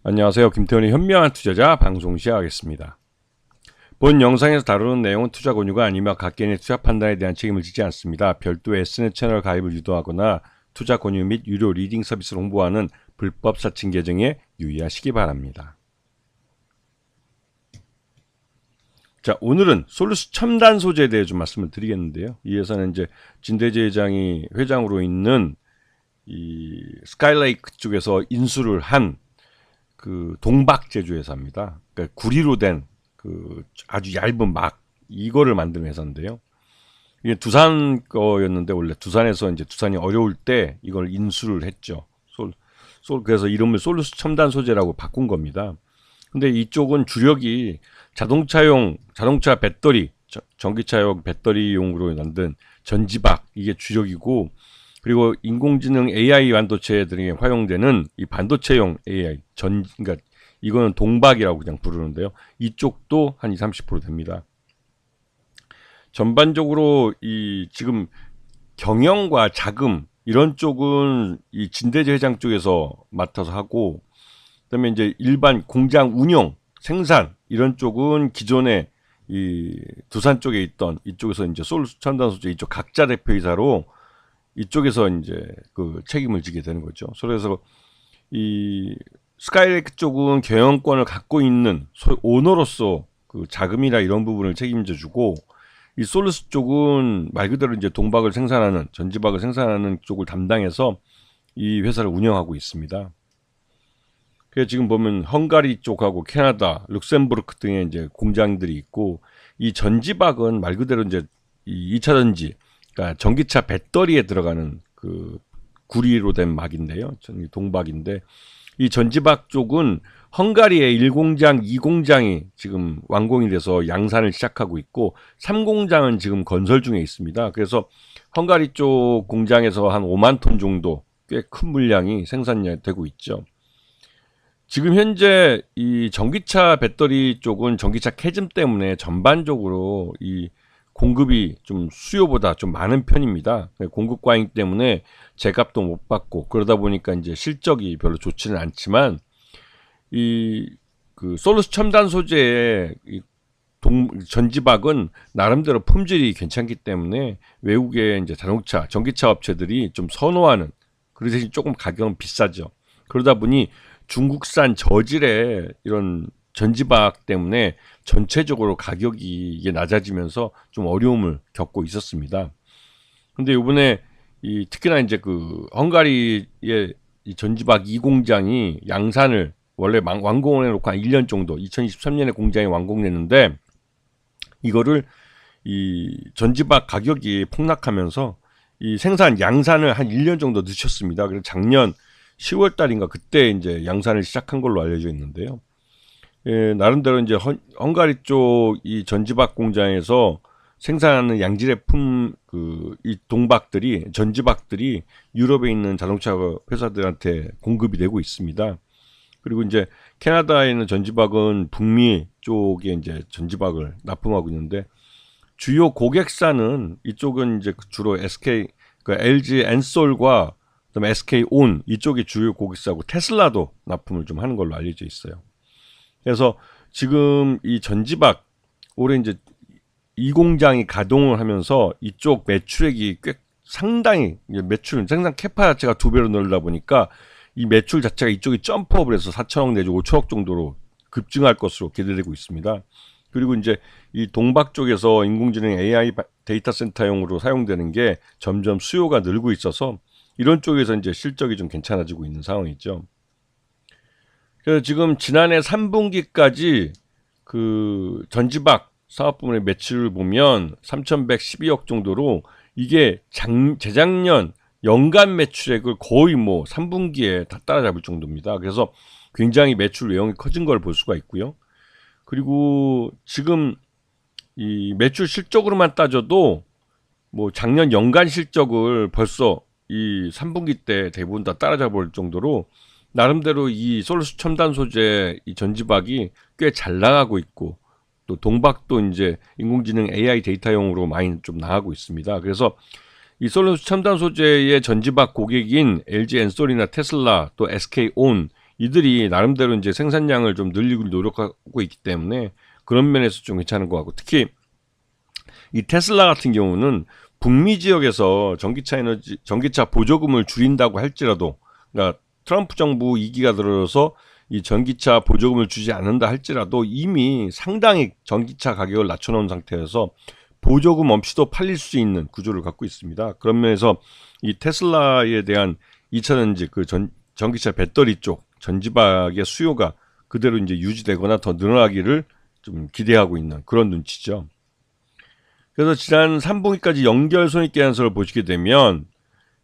안녕하세요. 김태훈의 현명한 투자자 방송 시작하겠습니다. 본 영상에서 다루는 내용은 투자 권유가 아니며 각개인의 투자 판단에 대한 책임을 지지 않습니다. 별도의 SNS 채널 가입을 유도하거나 투자 권유 및 유료 리딩 서비스를 홍보하는 불법 사칭 계정에 유의하시기 바랍니다. 자, 오늘은 솔루스 첨단 소재에 대해 좀 말씀을 드리겠는데요. 이에서는 이제 진대재 회장이 회장으로 있는 이 스카이레이크 쪽에서 인수를 한 그 동박 제조회사입니다. 그러니까 구리로 된 그 아주 얇은 막 이거를 만든 회사인데요. 이게 두산 거였는데 원래 두산에서 이제 두산이 어려울 때 이걸 인수를 했죠. 그래서 이름을 솔루스 첨단 소재라고 바꾼 겁니다. 근데 이쪽은 주력이 자동차 배터리, 전기차용 배터리용으로 만든 전지박 이게 주력이고, 그리고 인공지능 AI 반도체들에 활용되는 이 반도체용 AI 그러니까 이거는 동박이라고 그냥 부르는데요. 이쪽도 한 20-30% 됩니다. 전반적으로 이 지금 경영과 자금 이런 쪽은 이 진대재 회장 쪽에서 맡아서 하고, 그다음에 이제 일반 공장 운영, 생산 이런 쪽은 기존에 이 두산 쪽에 있던 이쪽에서 이제 솔루스 첨단 소재 이쪽 각자 대표이사로 이쪽에서 이제 그 책임을 지게 되는 거죠. 그래서 이 스카이레이크 쪽은 경영권을 갖고 있는 오너로서 그 자금이나 이런 부분을 책임져주고, 이 솔루스 쪽은 말 그대로 이제 동박을 생산하는 전지박을 생산하는 쪽을 담당해서 이 회사를 운영하고 있습니다. 그래서 지금 보면 헝가리 쪽하고 캐나다, 룩셈부르크 등의 이제 공장들이 있고, 이 전지박은 말 그대로 이제 이 2차 전지, 그러니까 전기차 배터리에 들어가는 그 구리로 된 막인데요. 동박인데, 이 전지박 쪽은 헝가리의 1공장, 2공장이 지금 완공이 돼서 양산을 시작하고 있고, 3공장은 지금 건설 중에 있습니다. 그래서 헝가리 쪽 공장에서 한 5만 톤 정도 꽤 큰 물량이 생산되고 있죠. 지금 현재 이 전기차 배터리 쪽은 전기차 캐즘 때문에 전반적으로 이 공급이 좀 수요보다 좀 많은 편입니다. 공급 과잉 때문에 제값도 못 받고, 그러다 보니까 이제 실적이 별로 좋지는 않지만, 이 그 솔루스 첨단 소재의 이 전지박은 나름대로 품질이 괜찮기 때문에 외국의 이제 전기차 업체들이 좀 선호하는, 그 대신 조금 가격은 비싸죠. 그러다 보니 중국산 저질의 이런 전지박 때문에 전체적으로 가격이 이게 낮아지면서 좀 어려움을 겪고 있었습니다. 근데 이번에 이 특히나 이제 그 헝가리의 이 전지박 2공장이 양산을 원래 완공을 해놓고 한 1년 정도, 2023년에 공장이 완공됐는데, 이거를 이 전지박 가격이 폭락하면서 이 생산 양산을 한 1년 정도 늦췄습니다. 그래서 작년 10월 달인가 그때 이제 양산을 시작한 걸로 알려져 있는데요. 예, 나름대로 이제 헝가리 쪽 이 전지박 공장에서 생산하는 양질의품 이 전지박들이 유럽에 있는 자동차 회사들한테 공급이 되고 있습니다. 그리고 이제 캐나다에 있는 전지박은 북미 쪽에 이제 전지박을 납품하고 있는데, 주요 고객사는 이쪽은 이제 주로 LG 엔솔과 그다음에 SK 온 이쪽이 주요 고객사고, 테슬라도 납품을 좀 하는 걸로 알려져 있어요. 그래서 지금 이 전지박 올해 이제 이 공장이 가동을 하면서 이쪽 매출액이 꽤 상당히 생산 캐파 자체가 2배로 늘다 보니까 이 매출 자체가 이쪽이 점프업을 해서 4천억 내지 5천억 정도로 급증할 것으로 기대되고 있습니다. 그리고 이제 이 동박 쪽에서 인공지능 AI 데이터 센터용으로 사용되는 게 점점 수요가 늘고 있어서 이런 쪽에서 이제 실적이 좀 괜찮아지고 있는 상황이죠. 그래서 지금 지난해 3분기까지 그 전지박 사업 부문의 매출을 보면 3,112억 정도로, 이게 재작년 연간 매출액을 거의 뭐 3분기에 다 따라잡을 정도입니다. 그래서 굉장히 매출 외형이 커진 걸 볼 수가 있고요. 그리고 지금 이 매출 실적으로만 따져도 뭐 작년 연간 실적을 벌써 이 3분기 때 대부분 다 따라잡을 정도로 나름대로 이 솔루스 첨단 소재 이 전지박이 꽤 잘 나가고 있고, 또 동박도 이제 인공지능 AI 데이터용으로 많이 좀 나가고 있습니다. 그래서 이 솔루스 첨단 소재의 전지박 고객인 LG 엔솔이나 테슬라 또 SK 온 이들이 나름대로 이제 생산량을 좀 늘리고 노력하고 있기 때문에 그런 면에서 좀 괜찮은 것 같고, 특히 이 테슬라 같은 경우는 북미 지역에서 전기차 보조금을 줄인다고 할지라도, 그러니까 트럼프 정부 2기가 들어서 이 전기차 보조금을 주지 않는다 할지라도 이미 상당히 전기차 가격을 낮춰놓은 상태여서 보조금 없이도 팔릴 수 있는 구조를 갖고 있습니다. 그런 면에서 이 테슬라에 대한 2차전지 전기차 배터리 쪽 전지박의 수요가 그대로 이제 유지되거나 더 늘어나기를 좀 기대하고 있는 그런 눈치죠. 그래서 지난 3분기까지 연결 손익계산서를 보시게 되면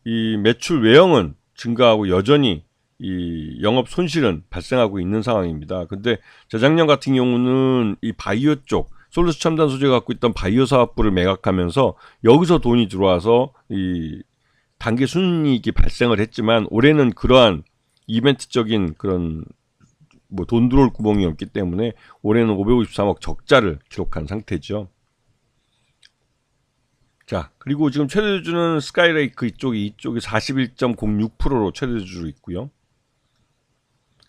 이 매출 외형은 증가하고 여전히 이 영업 손실은 발생하고 있는 상황입니다. 근데 재작년 같은 경우는 이 바이오 쪽 솔루스 첨단 소재가 갖고 있던 바이오 사업부를 매각하면서 여기서 돈이 들어와서 이 단기 순이익이 발생을 했지만, 올해는 그러한 이벤트적인 그런 뭐 돈 들어올 구멍이 없기 때문에 올해는 553억 적자를 기록한 상태죠. 자, 그리고 지금 최대주주는 스카이레이크 이쪽이 41.06%로 최대주주로 있고요.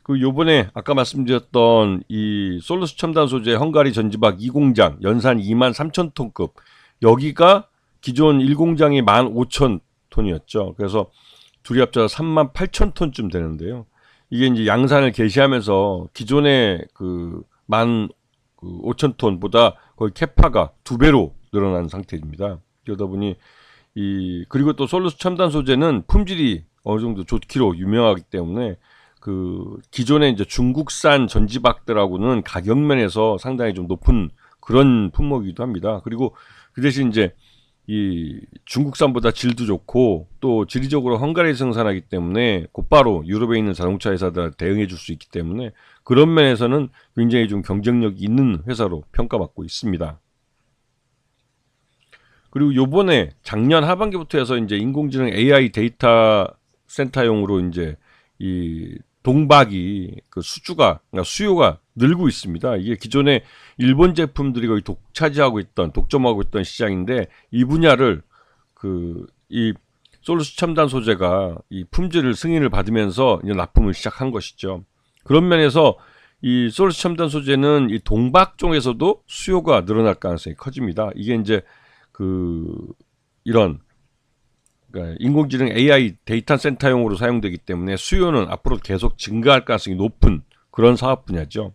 그 요번에 아까 말씀드렸던 이 솔루스 첨단 소재 헝가리 전지박 2공장 연산 23,000톤급, 여기가 기존 1공장이 15,000톤이었죠. 그래서 둘이 합쳐서 38,000톤쯤 되는데요. 이게 이제 양산을 개시하면서 기존의 그 15,000톤보다 거의 캐파가 2배로 늘어난 상태입니다. 그러다 보니 그리고 또 솔루스 첨단 소재는 품질이 어느 정도 좋기로 유명하기 때문에 그 기존의 이제 중국산 전지박들하고는 가격 면에서 상당히 좀 높은 그런 품목이기도 합니다. 그리고 그 대신 이제 이 중국산보다 질도 좋고 또 지리적으로 헝가리에서 생산하기 때문에 곧바로 유럽에 있는 자동차 회사들 대응해 줄 수 있기 때문에 그런 면에서는 굉장히 좀 경쟁력이 있는 회사로 평가받고 있습니다. 그리고 요번에 작년 하반기부터 해서 이제 인공지능 AI 데이터 센터용으로 이제 이 동박이 그 그러니까 수요가 늘고 있습니다. 이게 기존에 일본 제품들이 거의 독점하고 있던 시장인데, 이 분야를 이 솔루스 첨단 소재가 이 품질 승인을 받으면서 이제 납품을 시작한 것이죠. 그런 면에서 이 솔루스 첨단 소재는 이 동박 쪽에서도 수요가 늘어날 가능성이 커집니다. 이게 이제 이런 그러니까 인공지능 AI 데이터 센터용으로 사용되기 때문에 수요는 앞으로 계속 증가할 가능성이 높은 그런 사업 분야죠.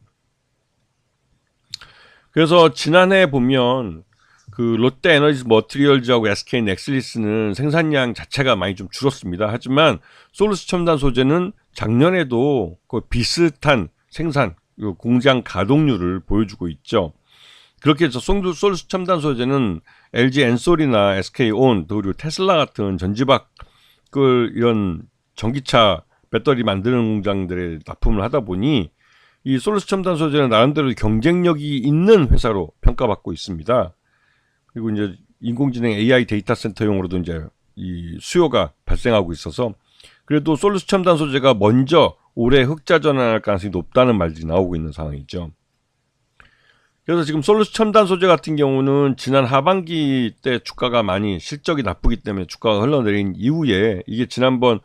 그래서 지난해 보면 그 롯데 에너지 머티리얼즈하고 SK 넥슬리스는 생산량 자체가 많이 좀 줄었습니다. 하지만 솔루스 첨단 소재는 작년에도 거의 비슷한 생산 공장 가동률을 보여주고 있죠. 그렇게 해서 솔루스 첨단 소재는 LG 엔솔이나 SK온 그리고 테슬라 같은 전지박을 이런 전기차 배터리 만드는 공장들에 납품을 하다 보니 이 솔루스 첨단 소재는 나름대로 경쟁력이 있는 회사로 평가받고 있습니다. 그리고 이제 인공지능 AI 데이터 센터용으로도 이제 이 수요가 발생하고 있어서 그래도 솔루스 첨단 소재가 먼저 올해 흑자 전환할 가능성이 높다는 말들이 나오고 있는 상황이죠. 그래서 지금 솔루스 첨단 소재 같은 경우는 지난 하반기 때 주가가 많이 실적이 나쁘기 때문에 주가가 흘러내린 이후에 이게 지난번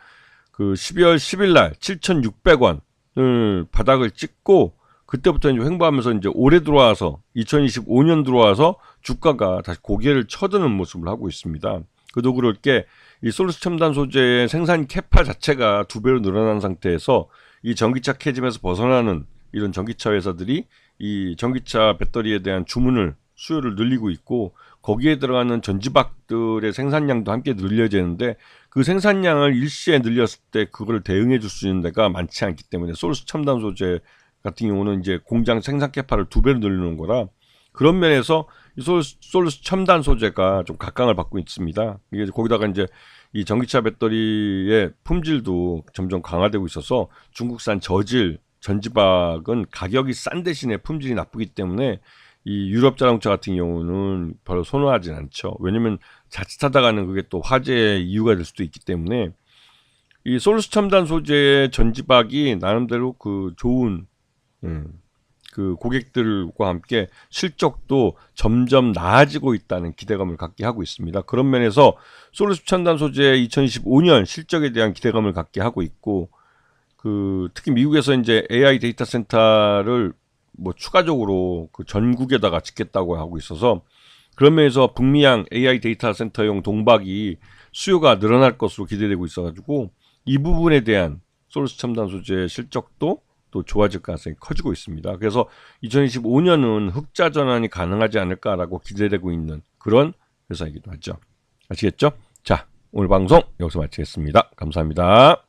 그 12월 10일 날 7,600원을 바닥을 찍고 그때부터 이제 횡보하면서 이제 올해 들어와서 2025년 들어와서 주가가 다시 고개를 쳐드는 모습을 하고 있습니다. 그도 그럴 게 이 솔루스 첨단 소재의 생산 캐파 자체가 2배로 늘어난 상태에서 이 전기차 캐즘에서 벗어나는 이런 전기차 회사들이 이 전기차 배터리에 대한 수요를 늘리고 있고, 거기에 들어가는 전지박들의 생산량도 함께 늘려지는데 그 생산량을 일시에 늘렸을 때 그걸 대응해 줄 수 있는 데가 많지 않기 때문에 솔루스 첨단 소재 같은 경우는 이제 공장 생산 캐파를 2배로 늘리는 거라 그런 면에서 이 솔루스 첨단 소재가 좀 각광을 받고 있습니다. 이게 거기다가 이제 이 전기차 배터리의 품질도 점점 강화되고 있어서 중국산 저질 전지박은 가격이 싼 대신에 품질이 나쁘기 때문에 이 유럽 자동차 같은 경우는 별로 선호하진 않죠. 왜냐면 자칫하다가는 그게 또 화제의 이유가 될 수도 있기 때문에 이 솔루스 첨단 소재의 전지박이 나름대로 그 좋은 그 고객들과 함께 실적도 점점 나아지고 있다는 기대감을 갖게 하고 있습니다. 그런 면에서 솔루스 첨단 소재의 2025년 실적에 대한 기대감을 갖게 하고 있고, 특히 미국에서 이제 AI 데이터 센터를 뭐 추가적으로 그 전국에다가 짓겠다고 하고 있어서 그런 면에서 북미양 AI 데이터 센터용 동박이 수요가 늘어날 것으로 기대되고 있어가지고 이 부분에 대한 솔루스 첨단 소재의 실적도 또 좋아질 가능성이 커지고 있습니다. 그래서 2025년은 흑자 전환이 가능하지 않을까라고 기대되고 있는 그런 회사이기도 하죠. 아시겠죠? 자, 오늘 방송 여기서 마치겠습니다. 감사합니다.